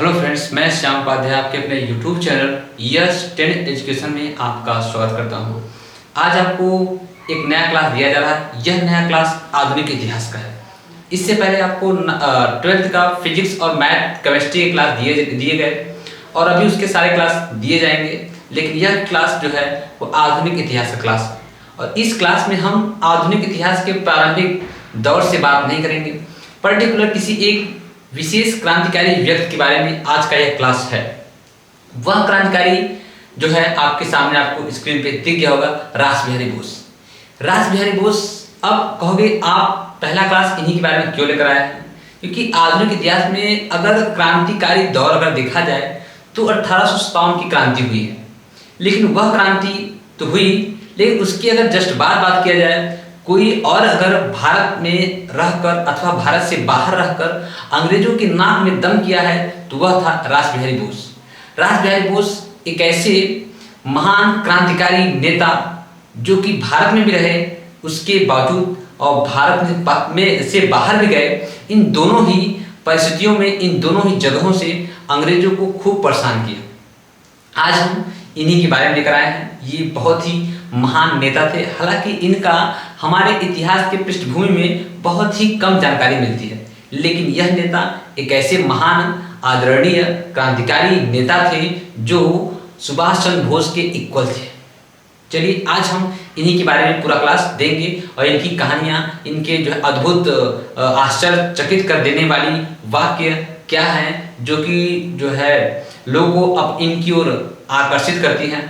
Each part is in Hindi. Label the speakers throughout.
Speaker 1: हेलो फ्रेंड्स, मैं श्याम उपाध्याय आपके अपने यूट्यूब चैनल यस 10 एजुकेशन में आपका स्वागत करता हूं। आज आपको एक नया क्लास दिया जा रहा है। यह नया क्लास आधुनिक इतिहास का है। इससे पहले आपको 12th का फिजिक्स और मैथ केमिस्ट्री के क्लास दिए गए और अभी उसके सारे क्लास दिए जाएंगे, लेकिन यह क्लास जो है वो आधुनिक इतिहास का क्लास है। और इस क्लास में हम आधुनिक इतिहास के प्रारंभिक दौर से बात नहीं करेंगे, पर्टिकुलर किसी एक विशेष क्रांतिकारी व्यक्ति के बारे में आज का यह क्लास है। वह क्रांतिकारी जो है आपके सामने आपको स्क्रीन पे दिख गया होगा, रासबिहारी बोस। रासबिहारी बोस, अब कहोगे आप पहला क्लास इन्हीं के बारे में क्यों लेकर आए हैं? क्योंकि आधुनिक इतिहास में अगर क्रांतिकारी दौर अगर देखा जाए तो 1857 की क्रांति हुई है, लेकिन वह क्रांति तो हुई, लेकिन उसकी अगर जस्ट बात किया जाए, कोई और अगर भारत में रहकर अथवा भारत से बाहर रहकर अंग्रेजों के नाक में दम किया है तो वह था रासबिहारी बोस। रासबिहारी बोस एक ऐसे महान क्रांतिकारी नेता जो कि भारत में भी रहे, उसके बावजूद और भारत में से बाहर भी गए। इन दोनों ही परिस्थितियों में, इन दोनों ही जगहों से अंग्रेजों को खूब परेशान किया। आज हम इन्हीं के बारे में लेकर आए हैं। ये बहुत ही महान नेता थे, हालांकि इनका हमारे इतिहास के पृष्ठभूमि में बहुत ही कम जानकारी मिलती है, लेकिन यह नेता एक ऐसे महान आदरणीय क्रांतिकारी नेता थे जो सुभाष चंद्र बोस के इक्वल थे। चलिए आज हम इन्हीं के बारे में पूरा क्लास देंगे और इनकी कहानियां, इनके जो है अद्भुत आश्चर्यचकित कर देने वाली वाक्य क्या हैं जो कि जो है लोगों को अब इनकी ओर आकर्षित करती हैं।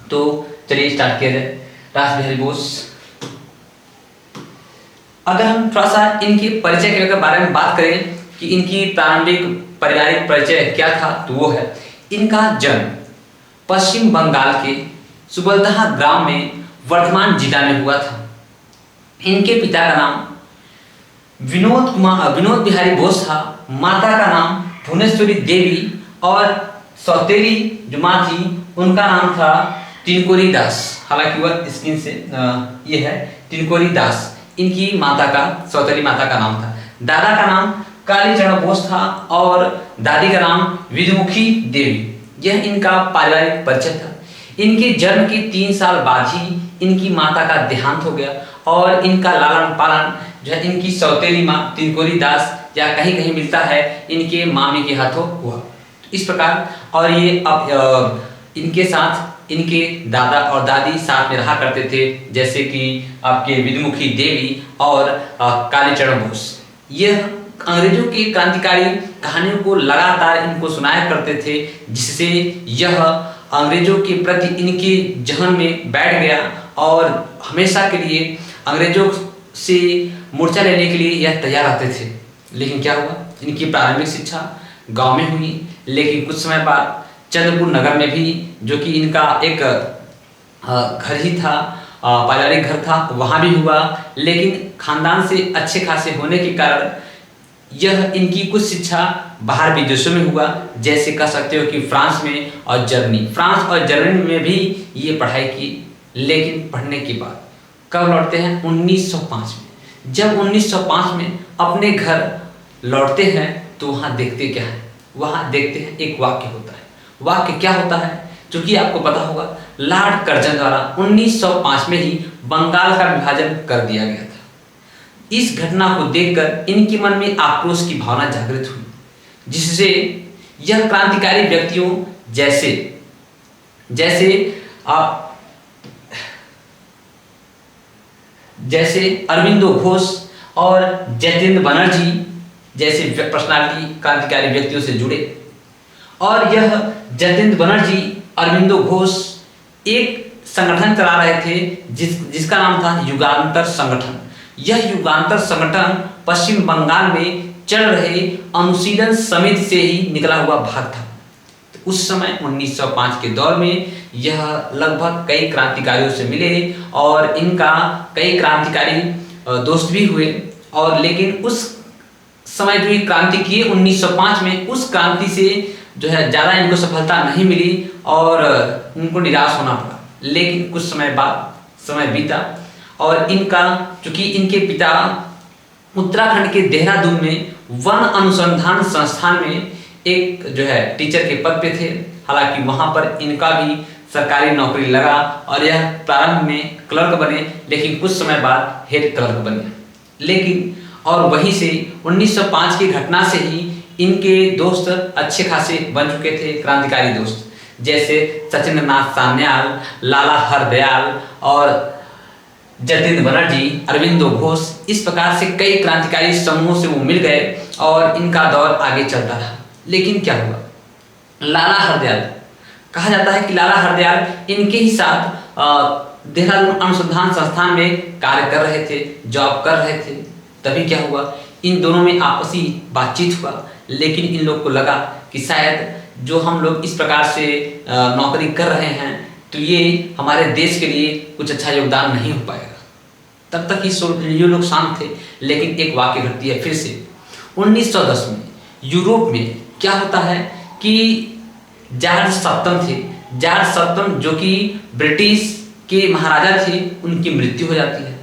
Speaker 1: तो चलिए स्टार्ट किया जाए। रासबिहारी बोस, अगर हम थोड़ा सा इनके परिचय के बारे में बात करें कि इनकी प्रारंभिक पारिवारिक परिचय क्या था, तो वो है इनका जन्म पश्चिम बंगाल के सुबलदहा ग्राम में वर्धमान जिला में हुआ था। इनके पिता का नाम विनोद बिहारी बोस था, माता का नाम भुवनेश्वरी देवी और सौतेली जो माँ थी उनका नाम था तिनकोरी दास। हालांकि वह स्क्रीन से ये है तिनकोरी दास, इनकी माता का, सौतेली माता का नाम था। दादा का नाम कालीचरण बोस था और दादी का नाम विधुमुखी देवी। यह इनका पारिवारिक परिचय था। इनके जन्म के 3 साल बाद ही इनकी माता का देहांत हो गया और इनका लालन पालन जो है इनकी सौतेली माँ तिनकोरी दास या कहीं कहीं मिलता है इनके मामी के हाथों हुआ। इस प्रकार और ये अब इनके साथ इनके दादा और दादी साथ में रहा करते थे, जैसे कि आपके विधुमुखी देवी और कालीचरण बोस। यह अंग्रेजों की क्रांतिकारी कहानियों को लगातार इनको सुनाया करते थे, जिससे यह अंग्रेजों के प्रति इनके जहन में बैठ गया और हमेशा के लिए अंग्रेजों से मोर्चा लेने के लिए यह तैयार रहते थे। लेकिन क्या हुआ, इनकी प्रारंभिक शिक्षा गांव में हुई, लेकिन कुछ समय बाद चंद्रपुर नगर में भी, जो कि इनका एक घर ही था, पारिवारिक घर था, वहाँ भी हुआ। लेकिन खानदान से अच्छे खासे होने के कारण यह इनकी कुछ शिक्षा बाहर विदेशों में हुआ, जैसे कह सकते हो कि फ्रांस में और जर्मनी। फ्रांस और जर्मनी में भी ये पढ़ाई की, लेकिन पढ़ने के बाद कब लौटते हैं? 1905 में। जब 1905 में अपने घर लौटते हैं तो वहाँ देखते क्या है? वहाँ देखते हैं एक वाक्य होता है। वाक्य क्या होता है? जो कि आपको पता होगा, लॉर्ड कर्जन द्वारा 1905 में ही बंगाल का विभाजन कर दिया गया था। इस घटना को देखकर इनके मन में आक्रोश की भावना जागृत हुई, जिससे यह क्रांतिकारी व्यक्तियों जैसे अरविंदो घोष और जतेंद्र बनर्जी जैसे पर्सनालिटी क्रांतिकारी व्यक्तियों से जुड़े। और यह जतेंद्र बनर्जी, अरविंदो घोष एक संगठन चला रहे थे जिसका नाम था युगांतर संगठन। यह युगांतर संगठन पश्चिम बंगाल में चल रहे अनुशीलन समिति से ही निकला हुआ भाग था। तो उस समय 1905 के दौर में यह लगभग कई क्रांतिकारियों से मिले और इनका कई क्रांतिकारी दोस्त भी हुए। और लेकिन उस समय जो ये क्रांति की 1905 में, उस क्रांति से जो है ज़्यादा इनको सफलता नहीं मिली और उनको निराश होना पड़ा। लेकिन कुछ समय बाद समय बीता और इनका, चूँकि इनके पिता उत्तराखंड के देहरादून में वन अनुसंधान संस्थान में एक जो है टीचर के पद पे थे। हालांकि वहां पर इनका भी सरकारी नौकरी लगा और यह प्रारंभ में क्लर्क बने, लेकिन कुछ समय बाद हेड क्लर्क बने। लेकिन और वहीं से 1905 की घटना से ही इनके दोस्त अच्छे खासे बन चुके थे, क्रांतिकारी दोस्त, जैसे सचिंद्र नाथ सान्याल, लाला हरदयाल और जतिन बनर्जी, अरविंदो घोष। इस प्रकार से कई क्रांतिकारी समूहों से वो मिल गए और इनका दौर आगे चलता रहा। लेकिन क्या हुआ, लाला हरदयाल, कहा जाता है कि लाला हरदयाल इनके ही साथ देहरादून अनुसंधान संस्थान में कार्य कर रहे थे, जॉब कर रहे थे। तभी क्या हुआ, इन दोनों में आपसी बातचीत हुआ। लेकिन इन लोग को लगा कि शायद जो हम लोग इस प्रकार से नौकरी कर रहे हैं तो ये हमारे देश के लिए कुछ अच्छा योगदान नहीं हो पाएगा। तब तक ये लोग शांत थे। लेकिन एक वाकया घटती है फिर से 1910 में। यूरोप में क्या होता है कि जॉर्ज सप्तम थे, जॉर्ज सप्तम जो कि ब्रिटिश के महाराजा थे, उनकी मृत्यु हो जाती है।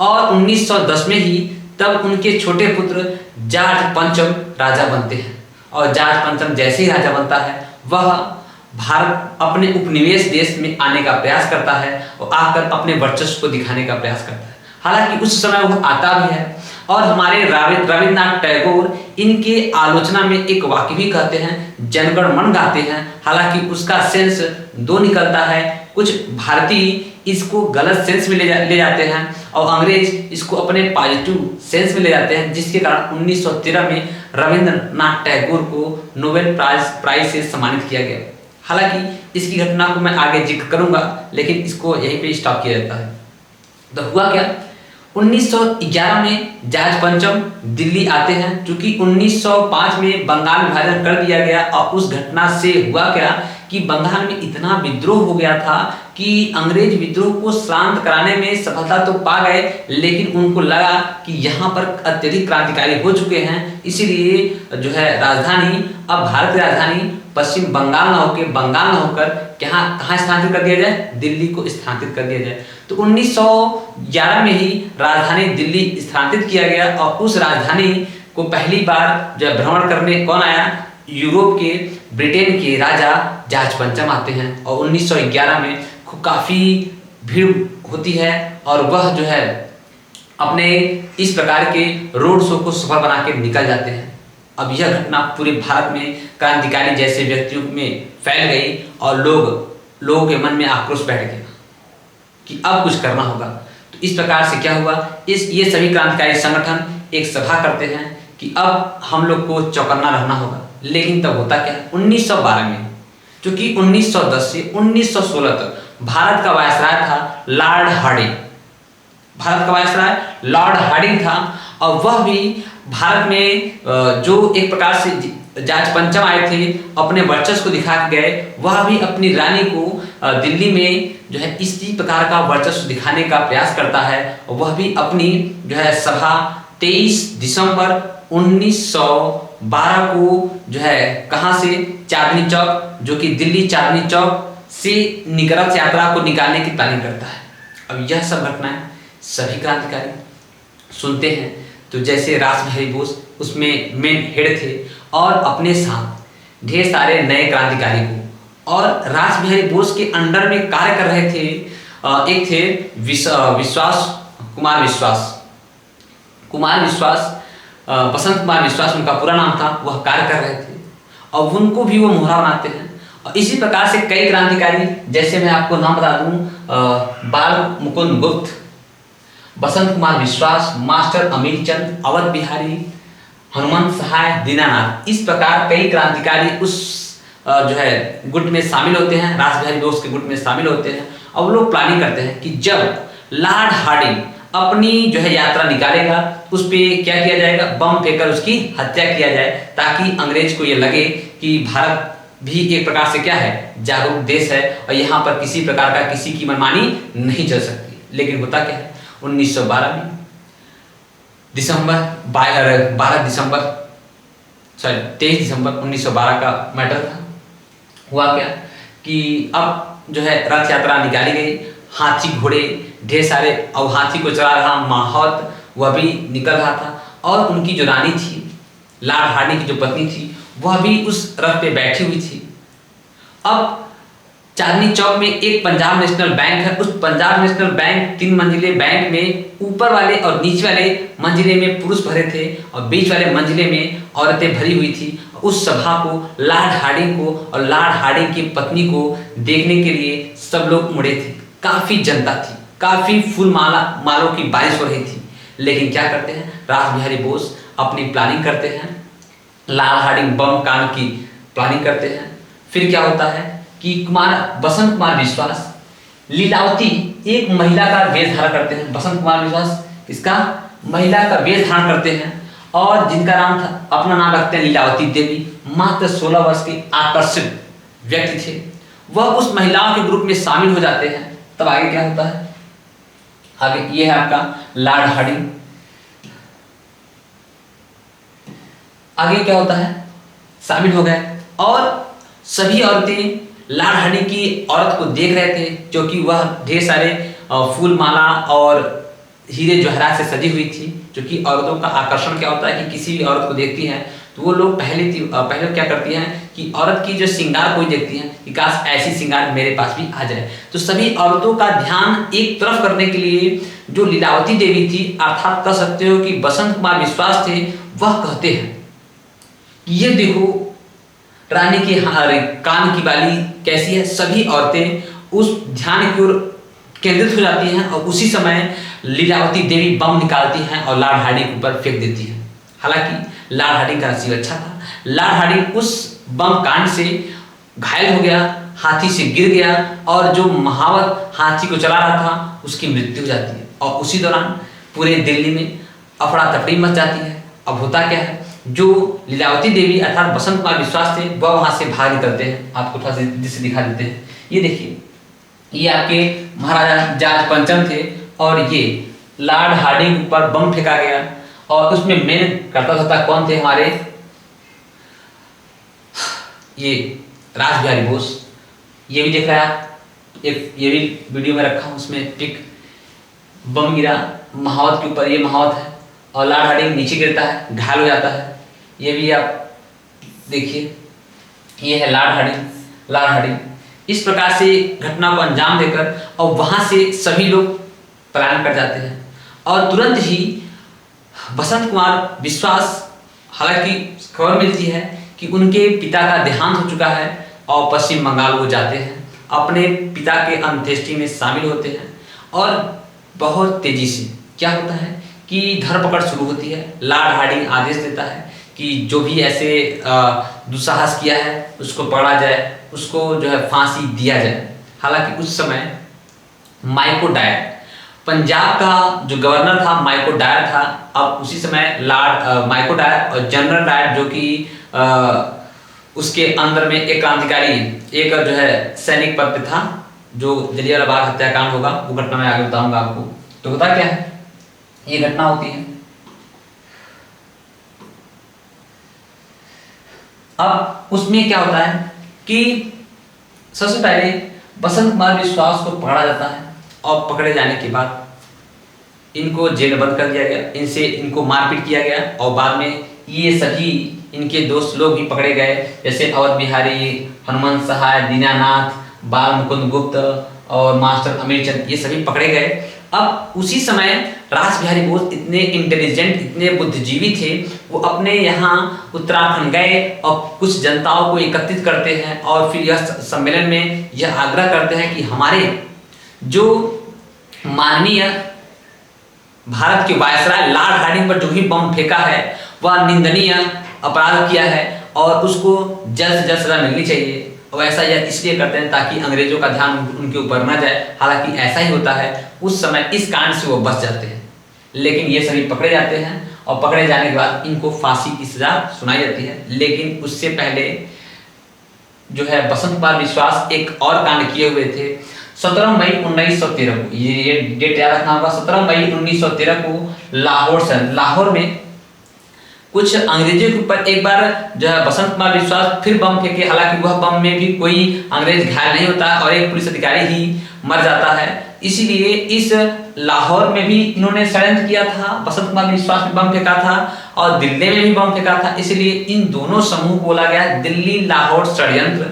Speaker 1: और 1910 में ही तब उनके छोटे पुत्र जॉर्ज पंचम राजा बनते हैं। और जॉर्ज पंचम जैसे ही राजा बनता है, वह भारत अपने उपनिवेश देश में आने का प्रयास करता है और आकर अपने वर्चस्व को दिखाने का प्रयास करता है। हालांकि उस समय वह आता भी है और हमारे रविन्द्रनाथ टैगोर इनके आलोचना में एक वाक्य भी कहते हैं, जनगण मन गाते हैं। हालांकि उसका सेंस दो निकलता है, कुछ भारतीय इसको गलत सेंस में ले जाते हैं और अंग्रेज इसको अपने पॉजिटिव सेंस में ले जाते हैं, जिसके कारण 1913 में रविन्द्रनाथ टैगोर को नोबेल प्राइज से सम्मानित किया गया। हालांकि इसकी घटना को मैं आगे जिक्र करूंगा, लेकिन इसको यहीं पे स्टॉप किया जाता है। तो हुआ क्या, 1911 में जॉर्ज पंचम दिल्ली आते हैं। क्योंकि 1905 में बंगाल विभाजन कर दिया गया और उस घटना से हुआ क्या कि बंगाल में इतना विद्रोह हो गया था कि अंग्रेज विद्रोह को शांत कराने में सफलता तो पा गए, लेकिन उनको लगा कि यहाँ पर अत्यधिक क्रांतिकारी हो चुके हैं, इसीलिए जो है राजधानी, अब भारत की राजधानी पश्चिम बंगाल न होकर कहाँ स्थानांतरित कर दिया जाए, दिल्ली को स्थानांतरित कर दिया जाए। तो 1911 में ही राजधानी दिल्ली स्थानांतरित किया गया और उस राजधानी को पहली बार जब भ्रमण करने कौन आया, यूरोप के ब्रिटेन के राजा जॉर्ज पंचम आते हैं। और 1911 में काफ़ी भीड़ होती है और वह जो है अपने इस प्रकार के रोड शो को सफल बना के निकल जाते हैं। अब यह घटना पूरे भारत में क्रांतिकारी जैसे व्यक्तियों में फैल गई और लोगों के मन में आक्रोश बैठ गया कि अब कुछ करना होगा। तो इस प्रकार से क्या हुआ, ये सभी क्रांतिकारी संगठन एक सभा करते हैं कि अब हम लोग को चौकन्ना रहना होगा। लेकिन तब होता क्या, 1912 में, क्योंकि 1910 से 1916 तक भारत का वायसराय था लॉर्ड हार्डिंग। भारत का वायसराय लॉर्ड हार्डिंग था और वह भी भारत में जो एक प्रकार से जॉर्ज पंचम आए थे अपने वर्चस्व को दिखा के गए, वह भी अपनी रानी को दिल्ली में जो है इसी प्रकार का वर्चस्व दिखाने का प्रयास करता है। और वह भी अपनी जो है सभा 23 दिसंबर 1912 को जो है कहाँ से, चांदनी चौक, जो कि दिल्ली चांदनी चौक से निकरत यात्रा को निकालने की प्लानिंग करता है। अब यह सब घटनाएं सभी क्रांतिकारी सुनते हैं। तो जैसे रासबिहारी बोस उसमें मेन हेड थे और अपने साथ ढेर सारे नए क्रांतिकारी को, और रासबिहारी बोस के अंडर में कार्य कर रहे थे। एक थे बसंत कुमार विश्वास उनका पूरा नाम था, वह कार्य कर रहे थे और उनको भी वो मोहरा बनाते हैं। और इसी प्रकार से कई क्रांतिकारी, जैसे मैं आपको नाम बता दूं, बाल मुकुंद गुप्त, बसंत कुमार विश्वास, मास्टर अमीरचंद, अवध बिहारी, हनुमंत सहाय, दीनानाथ, इस प्रकार कई क्रांतिकारी उस जो है गुट में शामिल होते हैं, रासबिहारी बोस के गुट में शामिल होते हैं। और लोग प्लानिंग करते हैं कि जब लॉर्ड हार्डिंग अपनी जो है यात्रा निकालेगा, उस पर क्या किया जाएगा, बम फेंककर उसकी हत्या किया जाए, ताकि अंग्रेज को ये लगे कि भारत भी एक प्रकार से क्या है, जागरूक देश है और यहाँ पर किसी प्रकार का किसी की मनमानी नहीं चल सकती। लेकिन होता क्या है, 1912 में 23 दिसंबर 1912 का मैटर था। हुआ क्या कि अब जो है रथ यात्रा निकाली गई, हाथी घोड़े ढेर सारे, और हाथी को चला रहा माहौत, वह भी निकल रहा था। और उनकी जो रानी थी, लॉर्ड हार्डिंग की जो पत्नी थी, वह भी उस रथ पे बैठी हुई थी। अब चांदनी चौक में एक पंजाब नेशनल बैंक है। उस पंजाब नेशनल बैंक 3 मंजिले बैंक में ऊपर वाले और नीचे वाले मंजिले में पुरुष भरे थे और बीच वाले मंजिले में औरतें भरी हुई थी। उस सभा को लॉर्ड हार्डिंग को और लॉर्ड हार्डिंग की पत्नी को देखने के लिए सब लोग उमड़े थे। काफी जनता थी, काफी फूल मालों की बारिश हो रही थी। लेकिन क्या करते हैं, रासबिहारी बोस अपनी प्लानिंग करते हैं, लॉर्ड हार्डिंग बम कांड की प्लानिंग करते हैं। फिर क्या होता है कि बसंत कुमार विश्वास लीलावती एक महिला का वेश धारण करते हैं। बसंत कुमार विश्वास इसका महिला का वेश धारण करते हैं और जिनका नाम था, अपना नाम रखते हैं लीलावती देवी। मात्र 16 वर्ष के आकर्षित व्यक्ति थे। वह उस महिलाओं के ग्रुप में शामिल हो जाते हैं। तब आगे क्या होता है, आगे ये है आपका लॉर्ड हार्डिंग। आगे क्या होता है, शामिल हो गए और सभी औरतें लॉर्ड हार्डिंग की औरत को देख रहे थे, जो कि वह ढेर सारे फूल माला और हीरे जवाहरात से सजी हुई थी। जो कि औरतों का आकर्षण क्या होता है कि किसी भी औरत को देखती हैं तो वो लोग पहले क्या करती हैं कि औरत की जो श्रृंगार कोई देखती हैं कि काश ऐसी श्रृंगार मेरे पास भी आ जाए। तो सभी औरतों का ध्यान एक तरफ करने के लिए जो लीलावती देवी थी, अर्थात कह सकते हो कि बसंत कुमार विश्वास थे, वह कहते हैं कि ये देखो रानी के कान की बाली कैसी है। सभी औरतें उस ध्यान की ओर केंद्रित हो जाती हैं और उसी समय लीलावती देवी बम निकालती हैं और लॉर्ड हार्डिंग के ऊपर फेंक देती हैं। हालांकि लॉर्ड हार्डिंग का नसीब अच्छा था, लॉर्ड हार्डिंग उस बम कांड से घायल हो गया, हाथी से गिर गया और जो महावत हाथी को चला रहा था उसकी मृत्यु हो जाती है। और उसी दौरान पूरे दिल्ली में अफरा तफरी मच जाती है। अब होता क्या है, जो लीलावती देवी अर्थात बसंत कुमार विश्वास थे वह वहां से भाग निकलते हैं। आपको थोड़ा सा दृश्य दिखा देते हैं। ये देखिए, ये आपके महाराजा जॉर्ज पंचम थे और ये लॉर्ड हार्डिंग पर बम फेंका गया और उसमें मेन करता धर्ता कौन थे, हमारे ये रासबिहारी बोस। ये भी देख रहा है, एक ये भी वीडियो में रखा हूं, उसमें पिक बम गिरा महावत के ऊपर, ये महावत है और लॉर्ड हार्डिंग नीचे गिरता है, घायल हो जाता है। ये भी आप देखिए, ये है लॉर्ड हार्डिंग। इस प्रकार से घटना को अंजाम देकर और वहां से सभी लोग पलायन कर जाते हैं और तुरंत ही बसंत कुमार विश्वास, हालांकि खबर मिलती है कि उनके पिता का देहांत हो चुका है और पश्चिम बंगाल वो जाते हैं, अपने पिता के अंत्येष्टि में शामिल होते हैं और बहुत तेजी से क्या होता है कि धरपकड़ शुरू होती है। लॉर्ड हार्डिंग आदेश देता है कि जो भी ऐसे दुस्साहस किया है उसको पकड़ा जाए, उसको जो है फांसी दिया जाए। हालांकि उस समय माइको डायर, पंजाब का जो गवर्नर था माइको डायर था। अब उसी समय लॉर्ड माइको डायर और जनरल डायर, जो कि उसके अंदर में एक क्रांतिकारी, एक जो है सैनिक पद पे था, जो जलियांवाला बाग हत्याकांड होगा वो घटना मैं आगे बताऊंगा आपको। तो होता क्या है, ये घटना होती है। अब उसमें क्या होता है कि सबसे पहले बसंत कुमार विश्वास को पकड़ा जाता है और पकड़े जाने के बाद इनको जेल बंद कर दिया गया, इनको मारपीट किया गया और बाद में ये सभी इनके दोस्त लोग भी पकड़े गए, जैसे अवध बिहारी, हनुमंत सहाय, दीनानाथ, बाल मुकुंद गुप्त और मास्टर अमीर चंद, ये सभी पकड़े गए। अब उसी समय रासबिहारी बोस इतने इंटेलिजेंट, इतने बुद्धिजीवी थे, वो अपने यहाँ उत्तराखंड गए और कुछ जनताओं को एकत्रित करते हैं और फिर यह सम्मेलन में यह आग्रह करते हैं कि हमारे जो माननीय भारत के वायसराय लॉर्ड हार्डिंग पर जो भी बम फेंका है वह निंदनीय अपराध किया है और उसको जल्द से जल्द सजा मिलनी चाहिए। और ऐसा यह इसलिए करते हैं ताकि अंग्रेजों का ध्यान उनके ऊपर न जाए। हालांकि ऐसा ही होता है, उस समय इस कांड से वो बच जाते हैं, लेकिन ये सभी पकड़े जाते हैं और पकड़े जाने के बाद इनको फांसी की सजा सुनाई जाती है। लेकिन उससे पहले जो है बसंत कुमार विश्वास एक और कांड किए हुए थे। 17 मई 1913 को, ये डेट याद रखना होगा, 17 मई 1913 को लाहौर में कुछ अंग्रेजों के ऊपर एक बार जो है बसंत कुमार विश्वास फिर बम फेंके। हालांकि वह बम में भी कोई अंग्रेज घायल नहीं होता और एक पुलिस अधिकारी ही मर जाता है। इसीलिए इस लाहौर में भी इन्होंने षड्यंत्र किया था, बसंत कुमार विश्वास ने बम फेंका था और दिल्ली में भी बम फेंका था। इसलिए इन दोनों समूह को बोला गया दिल्ली लाहौर षड्यंत्र,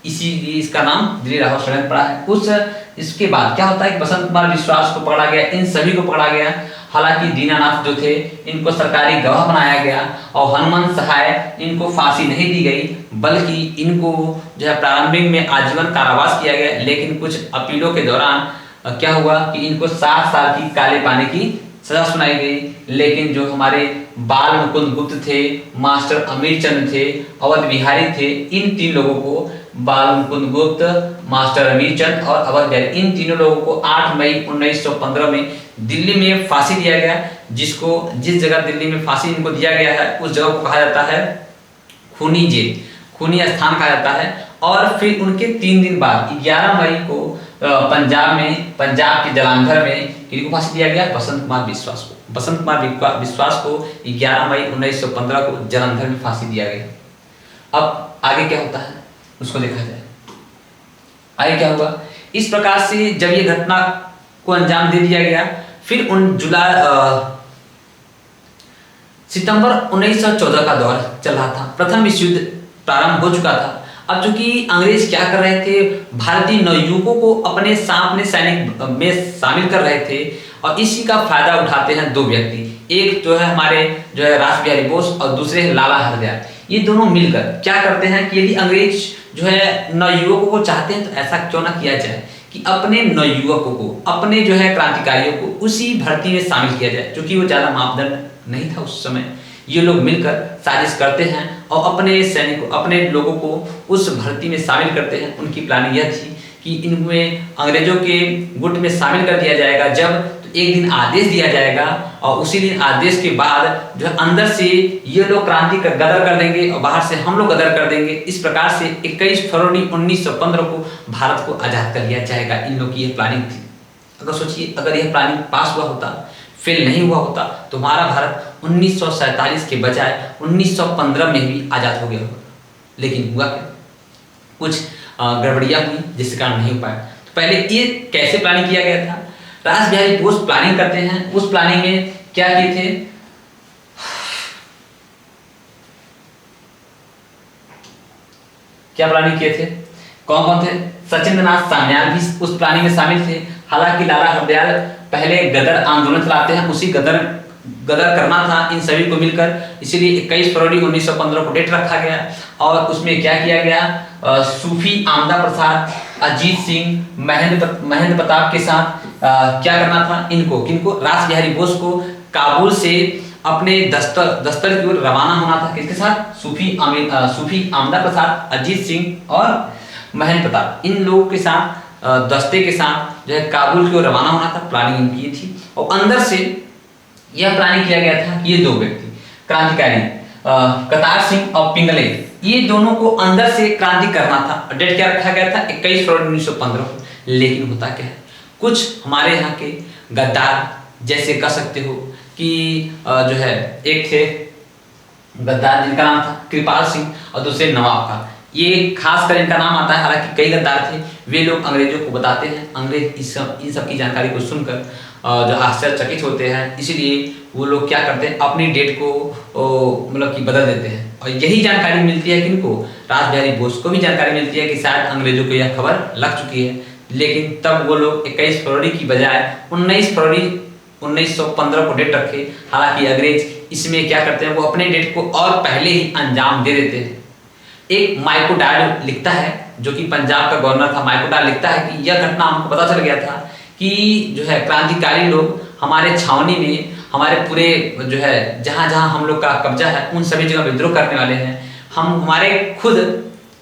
Speaker 1: इसीलिए इसका नाम दिल्ली लाहौर षड्यंत्र पड़ा है। इसके बाद क्या होता है कि बसंत कुमार विश्वास को पकड़ा गया, इन सभी को पकड़ा गया। हालांकि दीनानाथ जो थे इनको सरकारी गवाह बनाया गया और हनुमान सहाय इनको फांसी नहीं दी गई, बल्कि इनको जो है प्रारंभिक में आजीवन कारावास किया गया। लेकिन कुछ अपीलों के दौरान क्या हुआ कि इनको 7 साल की काले पानी की सजा सुनाई गई। लेकिन जो हमारे बाल मुकुंद गुप्त थे, मास्टर अमीर चंद थे, अवध बिहारी थे, इन 3 लोगों को, बाल मुकुंद गुप्त, मास्टर अमीर चंद और अवध बिहारी, इन तीनों लोगों को 8 मई 1915 में दिल्ली में फांसी दिया गया। जिस जगह दिल्ली में फांसी इनको दिया गया है उस जगह को कहा जाता है खूनी जेल, खूनी स्थान कहा जाता है। और फिर उनके 3 दिन बाद 11 मई को पंजाब के जालंधर में किनको फांसी दिया गया? बसंत कुमार विश्वास को। बसंत कुमार विश्वास को 11 मई 1915 को जालंधर में फांसी दिया गया। अब आगे क्या होता है उसको देखा जाए। आगे क्या हुआ? इस प्रकार से जब ये घटना को अंजाम दे दिया गया, फिर सितंबर 1914 का दौर चल रहा था। प्रथम विश्व युद्ध प्रारंभ हो चुका था। अब चूंकि अंग्रेज क्या कर रहे थे, भारतीय नवयुवकों को अपने सैनिक में शामिल कर रहे थे और इसी का फायदा उठाते हैं 2 व्यक्ति। एक जो है हमारे जो है रास बिहारी बोस और दूसरे लाला हरदयाल। ये दोनों मिलकर क्या करते हैं कि यदि अंग्रेज जो है नवयुवकों को चाहते हैं तो ऐसा क्यों ना किया जाए कि अपने नवयुवकों को, अपने जो है क्रांतिकारियों को उसी भर्ती में शामिल किया जाए। क्योंकि वो ज्यादा मापदंड नहीं था उस समय। ये लोग मिलकर साजिश करते हैं और अपने सैनिकों, अपने लोगों को उस भर्ती में शामिल करते हैं। उनकी प्लानिंग यह थी कि इनमें अंग्रेजों के गुट में शामिल कर दिया जाएगा जब, तो एक दिन आदेश दिया जाएगा और उसी दिन आदेश के बाद जो अंदर से ये लोग क्रांति का गदर कर देंगे और बाहर से हम लोग गदर कर देंगे। इस प्रकार से 21 फरवरी 1915 को भारत को आजाद कर लिया जाएगा। इन लोग की यह प्लानिंग थी। अगर सोचिए, अगर यह प्लानिंग पास हुआ होता, फेल नहीं हुआ होता, तो हमारा भारत 1947 के बजाय 1915 में भी आजाद हो गया होगा। लेकिन हुआ क्या? कुछ गड़बड़ियां हुई जिसके कारण नहीं हो पाया। तो पहले ये कैसे प्लानिंग किया गया था? रास बिहारी बोस प्लानिंग करते हैं। उस प्लानिंग में क्या किए थे? क्या प्लानिंग किए थे? कौन कौन थे? सचिंद्र नाथ सान्याल भी उस प्लानिंग में शामिल थे। हालांकि लाला हरदयाल पहले गदर आंदोलन चलाते हैं, उसी गदर करना था इन सभी को मिलकर, इसीलिए 21 फरवरी 1915 को डेट रखा गया। और उसमें क्या किया गया? सूफी आमदा प्रसाद, अजीत सिंह, महेंद्र प्रताप के साथ क्या करना था? किनको? रास बिहारी बोस को काबुल से अपने दस्तर की ओर रवाना होना था। किसके साथ? सूफी आमदा प्रसाद, अजीत सिंह और महेंद्र प्रताप, इन लोगों के साथ दस्ते के साथ जो है काबुल की ओर रवाना होना था। प्लानिंग इनकी थी। और अंदर से यह प्लानिंग किया गया था कि ये 2 व्यक्ति क्रांतिकारी कतार सिंह और पिंगले, ये दोनों को अंदर से क्रांति करना था। डेट क्या रखा गया था? 21 फरवरी 1915 को। लेकिन होता क्या है, कुछ हमारे यहाँ के गद्दार, जैसे कह सकते हो कि जो है एक थे गद्दार जिनका नाम था कृपाल सिंह और दूसरे नवाब का, ये खासकर इनका नाम आता है। हालांकि कई गद्दार थे। वे लोग अंग्रेजों को बताते हैं। अंग्रेज इन सब की जानकारी को सुनकर जो आश्चर्यचकित होते हैं, इसीलिए वो लोग क्या करते हैं, अपनी डेट को मतलब कि बदल देते हैं। और यही जानकारी मिलती है किनको? रास बिहारी बोस को भी जानकारी मिलती है कि शायद अंग्रेजों को यह खबर लग चुकी है। लेकिन तब वो लोग 21 फरवरी की बजाय 19 फरवरी 1915 को डेट रखे। हालांकि अंग्रेज इसमें क्या करते हैं, वो अपने डेट को और पहले ही अंजाम दे देते हैं। एक माइको डायल लिखता है, जो कि पंजाब का गवर्नर था। माइको डायल लिखता है कि यह घटना हमको पता चल गया था कि जो है क्रांतिकारी लोग हमारे छावनी में, हमारे पूरे जो है जहां जहां हम लोग का कब्जा है, उन सभी जगह विद्रोह करने वाले हैं। हमारे खुद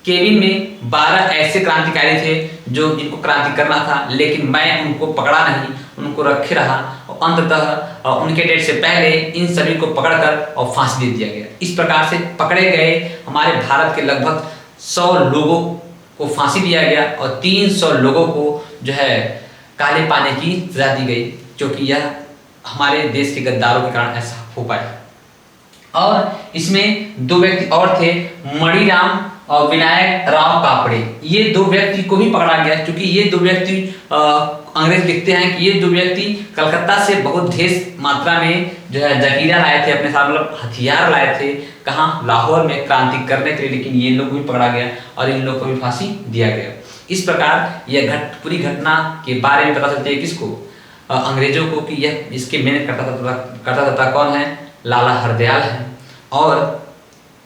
Speaker 1: केबिन में 12 ऐसे क्रांतिकारी थे जो जिनको क्रांति करना था, लेकिन मैं उनको पकड़ा नहीं, उनको रखे रहा और अंततः उनके डेट से पहले इन सभी को पकड़कर और फांसी दे दिया गया। इस प्रकार से पकड़े गए हमारे भारत के लगभग 100 लोगों को फांसी दिया गया और 300 लोगों को जो है काले पानी की सजा दी गई, क्योंकि यह हमारे देश के गद्दारों के कारण ऐसा हो पाया। और इसमें 2 व्यक्ति और थे, मणिराम और विनायक राव कापड़े, ये दो व्यक्ति को भी पकड़ा गया, क्योंकि ये दो व्यक्ति अंग्रेज लिखते हैं कि ये दो व्यक्ति कलकत्ता से बहुत ढेर मात्रा में जो है जखीरा लाए थे अपने साथ, मतलब हथियार लाए थे, कहाँ, लाहौर में क्रांति करने के लिए, लेकिन ये लोग को भी पकड़ा गया और इन लोग को भी फांसी दिया गया। इस प्रकार यह पूरी घटना के बारे में पता चलती है किसको, अंग्रेजों को, कि यह इसके मेहनत करता कौन है, लाला हरदयाल है और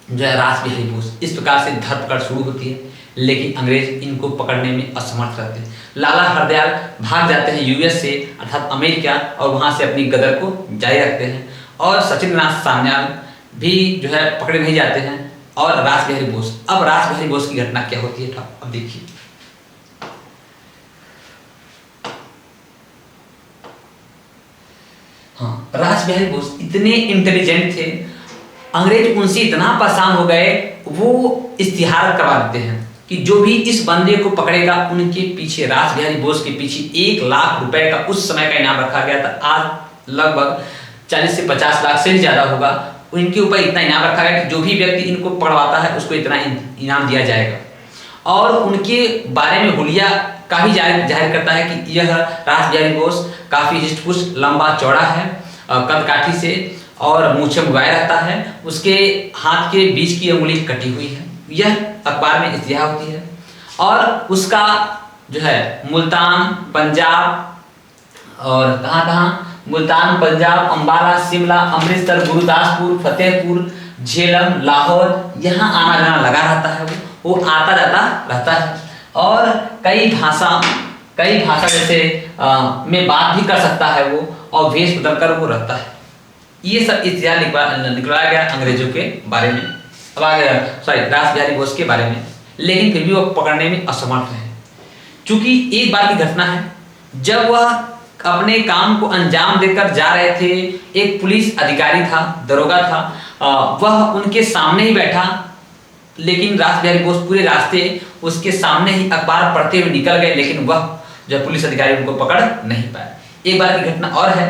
Speaker 1: जो है रासबिहारी बोस। इस प्रकार से धरपकड़ शुरू होती है, लेकिन अंग्रेज इनको पकड़ने में असमर्थ रहते हैं। लाला हरदयाल भाग जाते हैं यूएस से, अर्थात अमेरिका, और वहां से अपनी गदर को जारी रखते हैं। और सचिंद्रनाथ सान्याल भी जो है पकड़े नहीं जाते हैं, और रासबिहारी बोस। अब रासबिहारी बोस की घटना क्या होती है, अब देखिए। हाँ, रासबिहारी बोस इतने इंटेलिजेंट थे, अंग्रेज उनसे इतना परेशान हो गए, वो इश्तिहार करवा देते हैं कि जो भी इस बंदे को पकड़ेगा उनके पीछे, रासबिहारी बोस के पीछे 1 लाख रुपए का उस समय का इनाम रखा गया था। आज लगभग 40 से 50 लाख से भी ज्यादा होगा। उनके ऊपर इतना इनाम रखा गया कि जो भी व्यक्ति इनको पकड़वाता है उसको इतना इनाम दिया जाएगा। और उनके बारे में हुलिया काफी जाहिर करता है कि यह रासबिहारी बोस काफी हिष्ट-पुष्ट, लंबा चौड़ा है, कदकाठी से, और मूछे मुड़ाए रहता है, उसके हाथ के बीच की अंगुली कटी हुई है। यह अखबार में इतिहास होती है। और उसका जो है मुल्तान, पंजाब और कहाँ मुल्तान, पंजाब, अम्बाला, शिमला, अमृतसर, गुरुदासपुर, फतेहपुर, झेलम, लाहौर, यहाँ आना जाना लगा रहता है। वो आता जाता रहता है और कई भाषा जैसे में बात भी कर सकता है वो, और वेश बदल कर वो रहता है। ये सब इतिहास निकलवाया गया अंग्रेजों के बारे में, अब आ गया रासबिहारी बोस के बारे में। लेकिन फिर भी वो पकड़ने में असमर्थ है, क्योंकि एक बार की घटना है, जब वह अपने काम को अंजाम देकर जा रहे थे, एक पुलिस अधिकारी था, दरोगा था, वह उनके सामने ही बैठा, लेकिन रासबिहारी बोस पूरे रास्ते उसके सामने ही अखबार पढ़ते हुए निकल गए, लेकिन वह जो पुलिस अधिकारी उनको पकड़ नहीं पाया। एक बार की घटना और है,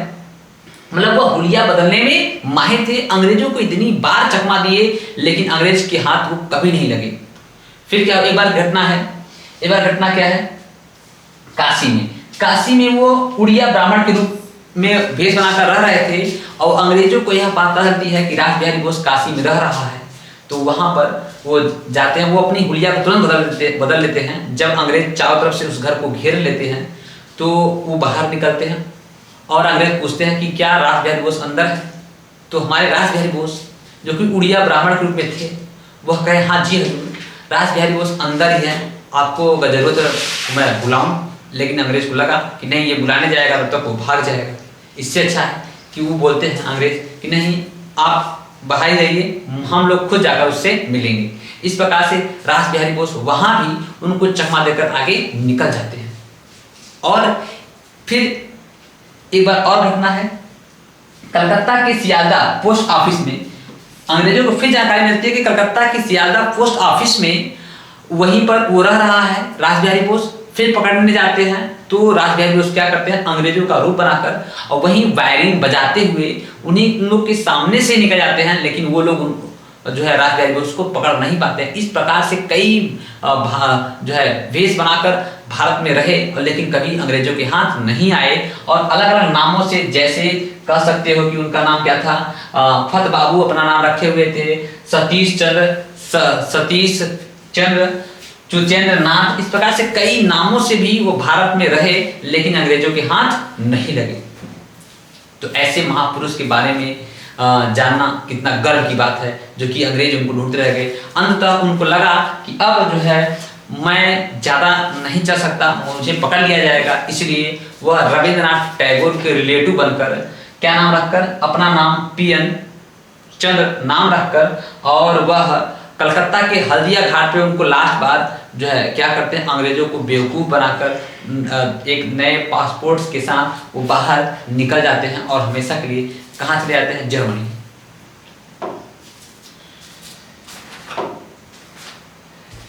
Speaker 1: मतलब वह हुलिया बदलने में माहिर थे, अंग्रेजों को इतनी बार चकमा दिए, लेकिन अंग्रेज के हाथ वो कभी नहीं लगे। फिर क्या, एक बार घटना है, एक बार घटना क्या है, काशी में वो उड़िया ब्राह्मण के रूप में भेष बनाकर रह रहे थे, और अंग्रेजों को यह बात पता चलती है कि रासबिहारी बोस काशी में रह रहा है, तो वहां पर वो जाते हैं। वो अपनी हुलिया को तुरंत बदल लेते हैं। जब अंग्रेज चारों तरफ से उस घर को घेर लेते हैं, तो वो बाहर निकलते हैं और अंग्रेज पूछते हैं कि क्या रासबिहारी बोस अंदर है, तो हमारे रासबिहारी बोस जो कि उड़िया ब्राह्मण के रूप में थे, वह कहे हाँ जी हजूर, रासबिहारी बोस अंदर ही है, आपको जरूरत मैं बुलाऊं। लेकिन अंग्रेज को लगा कि नहीं, ये बुलाने जाएगा तब तक वो भाग जाएगा, इससे अच्छा है कि वो बोलते हैं अंग्रेज कि नहीं, आप बाहर ही रहिए, हम लोग खुद जाकर उससे मिलेंगे। इस प्रकार से रासबिहारी बोस वहां भी उनको चकमा देकर आगे निकल जाते हैं। और फिर एक बार और घटना है, कलकत्ता के सियालदा पोस्ट ऑफिस में अंग्रेजों को फिर जानकारी मिलती है कि कलकत्ता के सियालदा पोस्ट ऑफिस में वहीं पर वो रह रहा है रासबिहारी बोस। फिर पकड़ने जाते हैं तो रासबिहारी बोस क्या करते हैं, अंग्रेजों का रूप बनाकर और वहीं वायरिंग बजाते हुए उन्हीं लोग के सामने से निकल जाते हैं, लेकिन वो लोग उनको जो है रासबिहारी बोस को पकड़ नहीं पाते हैं। इस प्रकार से कई जो है वेश बनाकर भारत में रहे, लेकिन कभी अंग्रेजों के हाथ नहीं आए। और अलग अलग नामों से, जैसे कह सकते हो कि उनका नाम क्या था, फत बाबू अपना नाम रखे हुए थे, सतीश चंद्र, चुचेंद्र नाथ, इस प्रकार से कई नामों से भी वो भारत में रहे, लेकिन अंग्रेजों के हाथ नहीं लगे। तो ऐसे महापुरुष के बारे में जानना कितना गर्व की बात है, जो कि अंग्रेज उनको ढूंढते रह गए। अंततः उनको लगा कि अब जो है मैं ज़्यादा नहीं चल सकता, मुझे पकड़ लिया जाएगा, इसलिए वह रविंद्रनाथ टैगोर के रिलेटिव बनकर, क्या नाम रखकर, अपना नाम पीएन चंद्र नाम रखकर, और वह कलकत्ता के हल्दिया घाट पे उनको लास्ट बार जो है क्या करते हैं, अंग्रेजों को बेवकूफ़ बनाकर एक नए पासपोर्ट्स के साथ वो बाहर निकल जाते हैं और हमेशा के लिए कहाँ चले जाते हैं, जर्मनी।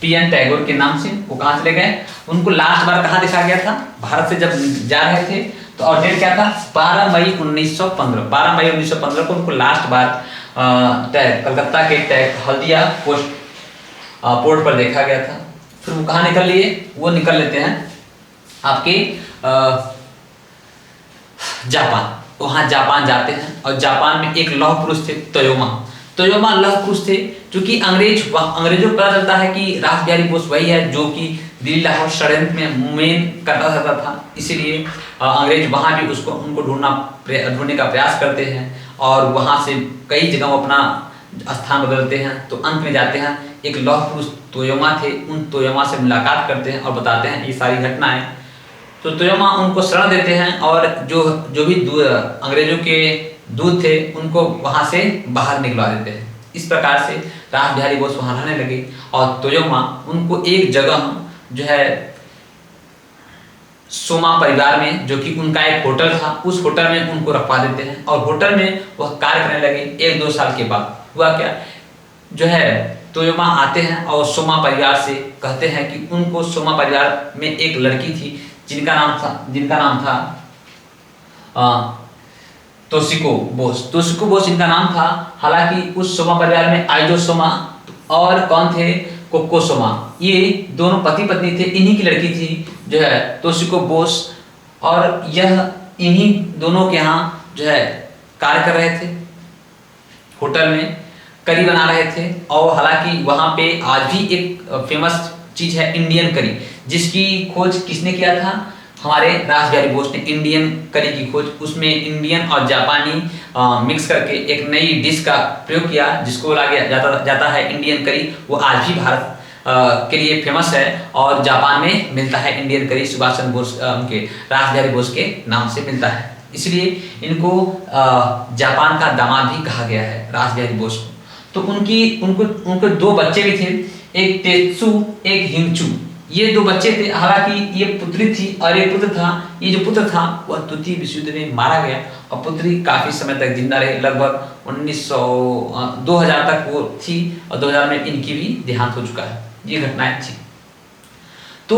Speaker 1: पीएन टैगोर के नाम से वो कहाँ चले गए, उनको लास्ट बार कहाँ देखा गया था, भारत से जब जा रहे थे। तो और डेट क्या था, 12 मई 1915 को उनको लास्ट बार कलकत्ता के हल्दिया पोस्ट पोर्ट पर देखा गया था। फिर वो कहाँ निकल लिए, वो निकल लेते हैं आपके जापान। वहाँ जापान जाते हैं और जापान में एक लौह पुरुष थे तोयोमा लौह पुरुष थे, क्योंकि अंग्रेजों को पता चलता है कि रासबिहारी बोस वही है जो कि दिल्ली लाहौर षड्यंत्र में मेन करता था। इसीलिए अंग्रेज वहाँ भी उनको ढूंढने का प्रयास करते हैं और वहाँ से कई जगह अपना स्थान बदलते हैं। तो अंत में जाते हैं एक लौह पुरुष तोयोमा थे, उन तोयोमा से मुलाकात करते हैं और बताते हैं ये सारी घटनाएं। तो तोयोमा उनको शरण देते हैं और जो भी अंग्रेजों के दूत थे उनको वहां से बाहर निकलवा देते हैं। इस प्रकार से रासबिहारी बोस वहां रहने लगे और तोयोमा उनको एक जगह जो है सोमा परिवार में, जो कि उनका एक होटल था, उस होटल में उनको रखवा देते हैं और होटल में वह कार्य करने लगे। 1-2 साल के बाद हुआ क्या, जो है तोयोमा आते हैं और सोमा परिवार से कहते हैं कि उनको सोमा परिवार में एक लड़की थी जिनका नाम था तोशिको बोस इनका नाम था। हालांकि उस सोमा परिवार में आइजो सोमा और कौन थे, कोको सोमा, ये दोनों पति पत्नी थे। इन्हीं की लड़की थी जो है तोशिको बोस, और यह इन्हीं दोनों के यहाँ जो है कार्य कर रहे थे, होटल में करी बना रहे थे। और हालांकि वहाँ पे आज भी एक फेमस चीज है इंडियन करी, जिसकी खोज किसने किया था, हमारे रासबिहारी बोस ने इंडियन करी की खोज। उसमें इंडियन और जापानी मिक्स करके एक नई डिश का प्रयोग किया जिसको बोला जाता है इंडियन करी। वो आज भी भारत के लिए फेमस है और जापान में मिलता है इंडियन करी, सुभाष चंद्र बोस उनके रासबिहारी बोस के नाम से मिलता है। इसलिए इनको जापान का दामाद भी कहा गया है रासबिहारी बोस को। तो उनके 2 बच्चे भी थे, एक तेत्सु एक हिंचू, ये 2 बच्चे थे। हालांकि ये पुत्री थी और एक पुत्र था। ये जो पुत्र था वह द्वितीय विश्व युद्ध में मारा गया और पुत्री काफी समय तक जिंदा रहे, लगभग 2000 तक वो थी और 2000 में इनकी भी देहांत हो चुका है। ये घटनाएं थी। तो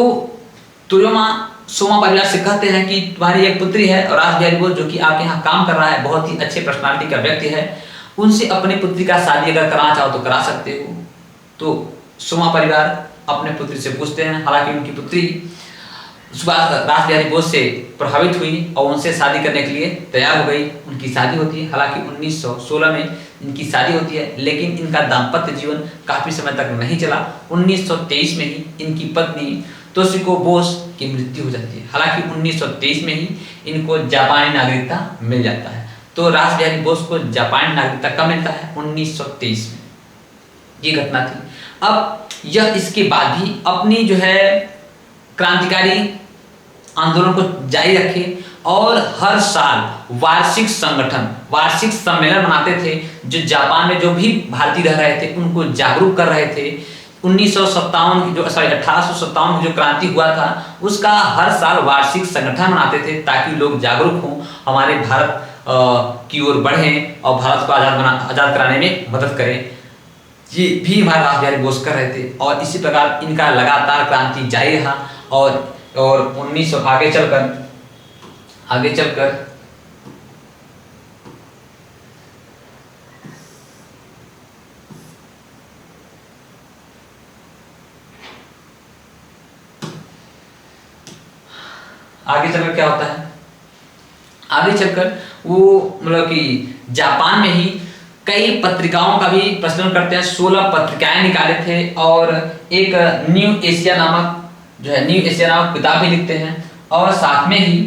Speaker 1: तोयोमा सोमा परिवार से कहते हैं कि तुम्हारी एक पुत्री है और रासबिहारी बोस जो कि आपके यहाँ काम कर रहा है, बहुत ही अच्छे पर्सनालिटी का व्यक्ति है, उनसे अपनी पुत्री का शादी अगर कराना चाहो तो करा सकते हो। तो सोमा परिवार अपने पुत्री से पूछते हैं। हालांकि उनकी पुत्री रासबिहारी बोस से प्रभावित हुई और उनसे शादी करने के लिए तैयार हो गई। उनकी शादी होती है। हालांकि 1916 में इनकी शादी होती है, लेकिन इनका दाम्पत्य जीवन काफी समय तक नहीं चला। 1923 में ही इनकी पत्नी तोशिको बोस की मृत्यु हो जाती है। हालांकि 1923 में ही इनको जापानी नागरिकता मिल जाता है। तो रासबिहारी बोस को जापानी नागरिकता कब मिलता है, 1923 में। ये घटना थी। अब यह इसके बाद भी अपनी जो है क्रांतिकारी आंदोलन को जारी रखे और हर साल वार्षिक सम्मेलन मनाते थे। जो जापान में जो भी भारतीय रह रहे थे उनको जागरूक कर रहे थे। 1857 में जो क्रांति हुआ था उसका हर साल वार्षिक संगठन मनाते थे ताकि लोग जागरूक हों, हमारे भारत की ओर बढ़ें और भारत को आज़ाद कराने में मदद करें। ये भी हमारे रासबिहारी बोस कर रहे थे और इसी प्रकार इनका लगातार क्रांति जारी रहा और 1900 आगे चलकर क्या होता है, आगे चलकर वो मतलब कि जापान में ही कई पत्रिकाओं का भी प्रचलन करते हैं। 16 पत्रिकाएं निकाले थे और एक न्यू एशिया नामक किताब भी लिखते हैं। और साथ में ही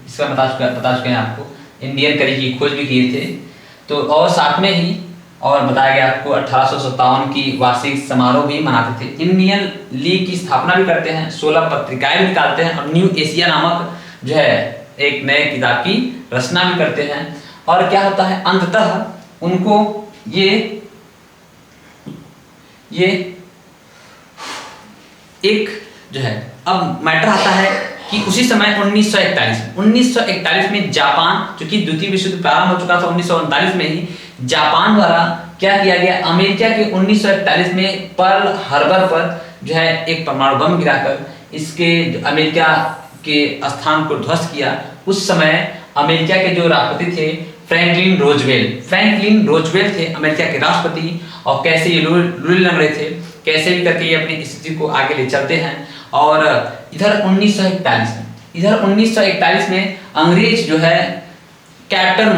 Speaker 1: इसका बता चुके हैं आपको, इंडियन करी की खोज भी किए थे। तो और साथ में ही और बताया गया आपको 1857 की वार्षिक समारोह भी मनाते थे। इंडियन लीग की स्थापना भी करते हैं, 16 पत्रिकाएं भी निकालते हैं और न्यू एशिया नामक जो है एक नए किताब की रचना भी करते हैं। और क्या होता है, अंततः उनको ये एक जो है अब मैटर आता है कि उसी समय 1941 में जापान, चूंकि द्वितीय विश्व युद्ध प्रारंभ हो चुका था 1939 में ही, जापान द्वारा क्या किया गया, अमेरिका के 1941 में पर्ल हार्बर पर जो है एक परमाणु बम गिराकर इसके अमेरिका के स्थान को ध्वस्त किया। उस समय अमेरिका के जो राष्ट्रपति थे फ्रैंकलिन रोजवेल्ट। फ्रैंकलिन रोजवेल्ट थे अमेरिका के राष्ट्रपति, और कैसे ये रूल लग रहे थे, कैसे भी करके ये अपनी स्थिति को आगे ले चलते हैं। और इधर 1941 में अंग्रेज जो है कैप्टन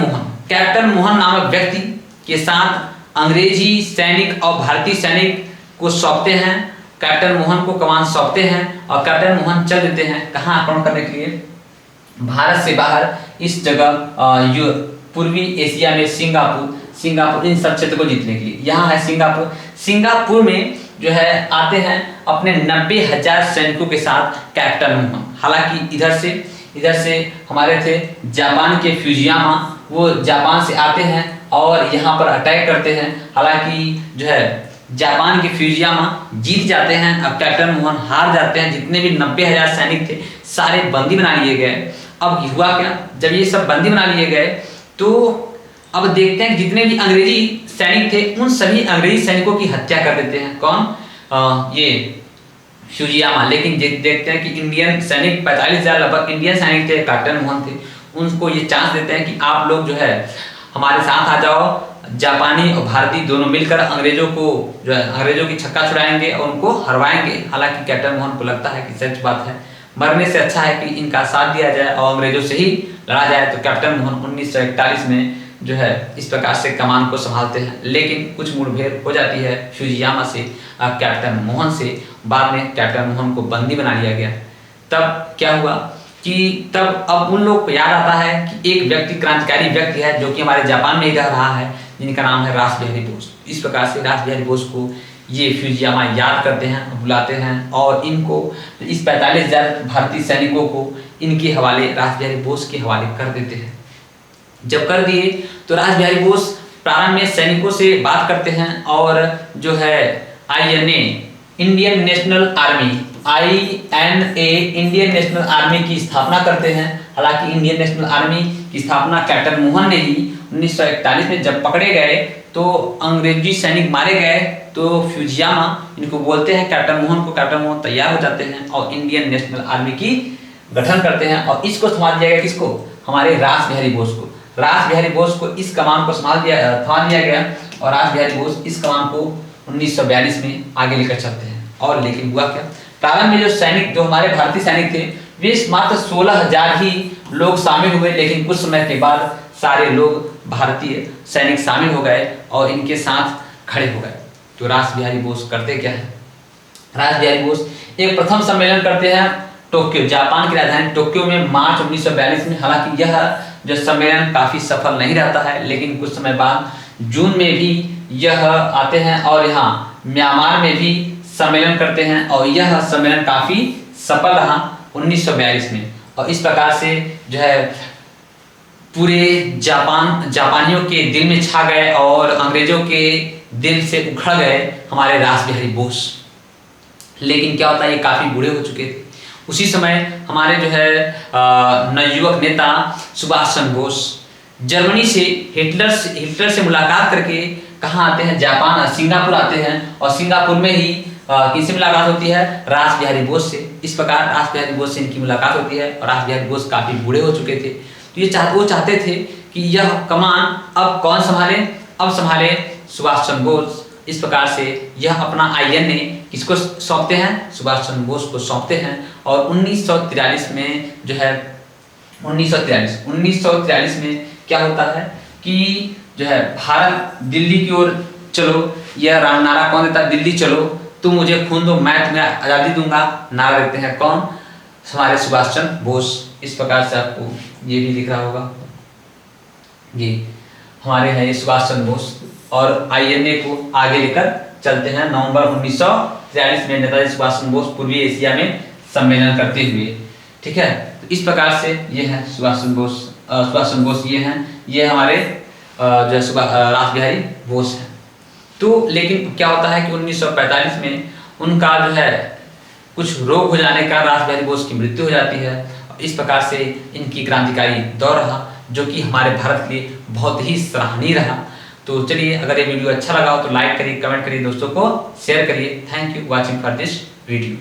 Speaker 1: मोहन नामक व्यक्ति के साथ अंग्रेजी सैनिक और भारतीय सैनिक को सौंपते हैं। कैप्टन मोहन को कमान सौंपते हैं और कैप्टन मोहन चल देते हैं कहाँ आक्रमण करने के लिए, भारत से बाहर इस जगह पूर्वी एशिया में सिंगापुर इन सब क्षेत्र को जीतने के लिए। यहाँ है सिंगापुर में जो है आते हैं अपने 90,000 सैनिकों के साथ कैप्टन मोहन। हालांकि इधर से हमारे थे जापान के फ्यूजियामा, वो जापान से आते हैं और यहाँ पर अटैक करते हैं। हालांकि जो है जापान के फ्यूजियामा जीत जाते हैं, अब कैप्टन मोहन हार जाते हैं। जितने भी 90,000 सैनिक थे सारे बंदी बना लिए गए। अब हुआ क्या, जब ये सब बंदी बना लिए गए तो अब देखते हैं जितने भी अंग्रेजी सैनिक थे उन सभी अंग्रेजी सैनिकों की हत्या कर देते हैं। कौन? ये फ्यूजियामा। लेकिन देखते हैं कि इंडियन सैनिक 45,000 लगभग इंडियन सैनिक थे, कैप्टन मोहन थे, उनको ये चांस देते हैं कि आप लोग जो है हमारे साथ आ जाओ, जापानी और भारतीय दोनों मिलकर अंग्रेजों की छक्का छुड़ाएंगे और उनको हरवाएंगे। हालांकि कैप्टन मोहन को लगता है कि सच बात है, मरने से अच्छा है कि इनका साथ दिया जाए और अंग्रेजों से ही लड़ा जाए। तो कैप्टन मोहन 1941 में जो है इस प्रकार से कमान को संभालते हैं। लेकिन कुछ मुठभेड़ हो जाती है फ्यूजियामा से कैप्टन मोहन से। बाद में कैप्टन मोहन को बंदी बना लिया गया। तब क्या हुआ कि तब अब उन लोग को याद आता है कि एक व्यक्ति, क्रांतिकारी व्यक्ति है जो कि हमारे जापान में ही रह रहा है, जिनका नाम है रासबिहारी बोस। इस प्रकार से रासबिहारी बोस को ये फ्यूजियामा याद करते हैं, बुलाते हैं और इनको इस 45,000 भारतीय सैनिकों को इनके हवाले, रासबिहारी बोस के हवाले कर देते हैं। जब कर दिए तो रासबिहारी बोस प्रारंभ में सैनिकों से बात करते हैं और जो है INA इंडियन नेशनल आर्मी की स्थापना करते हैं। हालांकि इंडियन नेशनल आर्मी की स्थापना कैप्टन मोहन ने ही 1941 में जब पकड़े गए तो अंग्रेजी सैनिक मारे गए, तो फ्यूजियामा इनको बोलते हैं कैप्टन मोहन तैयार हो जाते हैं और इंडियन नेशनल आर्मी की गठन करते हैं। और इसको संभाल दिया गया किसको? हमारे रासबिहारी बोस को। रासबिहारी बोस को इस कमान को संभाल दिया गया और रासबिहारी बोस इस कमान को 1942 में आगे लेकर चलते हैं। और लेकिन हुआ क्या, प्रारंभ में जो हमारे भारतीय सैनिक थे वे मात्र 16,000 ही लोग शामिल हुए। लेकिन कुछ समय के बाद सारे लोग भारतीय सैनिक शामिल हो गए और इनके साथ खड़े हो गए। तो रासबिहारी बोस करते क्या है, रासबिहारी बोस एक प्रथम सम्मेलन करते हैं टोक्यो, जापान की राजधानी टोक्यो में मार्च 1942 में। हालांकि यह जो सम्मेलन काफी सफल नहीं रहता है, लेकिन कुछ समय बाद जून में भी यह आते हैं और यहाँ म्यांमार में भी सम्मेलन करते हैं और यह सम्मेलन काफी सफल रहा 1942 में। और इस प्रकार से जो है पूरे जापानियों के दिल में छा गए और अंग्रेजों के दिल से उखड़ गए हमारे रासबिहारी बोस। लेकिन क्या होता है, ये काफी बूढ़े हो चुके थे। उसी समय हमारे जो है नवयुवक नेता सुभाष चंद्र बोस जर्मनी से हिटलर से मुलाकात करके कहाँ आते हैं, जापान सिंगापुर आते हैं और सिंगापुर में ही किससे मुलाकात होती है, रासबिहारी बोस से। इस प्रकार रासबिहारी बोस से इनकी मुलाकात होती है और रासबिहारी बोस काफी बूढ़े हो चुके थे। तो वो चाहते थे कि यह कमान अब कौन संभाले, अब संभाले सुभाष चंद्र बोस। इस प्रकार से यह अपना INA किसको सौंपते हैं, सुभाष चंद्र बोस को सौंपते हैं। और 1943 में जो है 1943 में क्या होता है कि जो है भारत दिल्ली की ओर चलो, यह नारा कौन देता है, दिल्ली चलो तुम मुझे खून दो मैं तुम्हें आज़ादी दूंगा, नारा देते हैं कौन, हमारे सुभाष चंद्र बोस। इस प्रकार से आपको ये भी लिख रहा होगा, ये हमारे हैं ये सुभाष चंद्र बोस। और INA को आगे लेकर चलते हैं नवंबर 1943 में नेताजी सुभाष चंद्र बोस पूर्वी एशिया में सम्मेलन करते हुए। ठीक है, तो इस प्रकार से ये हैं सुभाष चंद्र बोस ये हैं, ये हमारे जो रासबिहारी बोस हैं। तो लेकिन क्या होता है कि 1945 में उनका जो है कुछ रोग हो जाने का रासबिहारी बोस की मृत्यु हो जाती है। इस प्रकार से इनकी क्रांतिकारी दौर रहा जो कि हमारे भारत के लिए बहुत ही सराहनीय रहा। तो चलिए, अगर ये वीडियो अच्छा लगा हो तो लाइक करिए, कमेंट करिए, दोस्तों को शेयर करिए। Thank you watching for this video.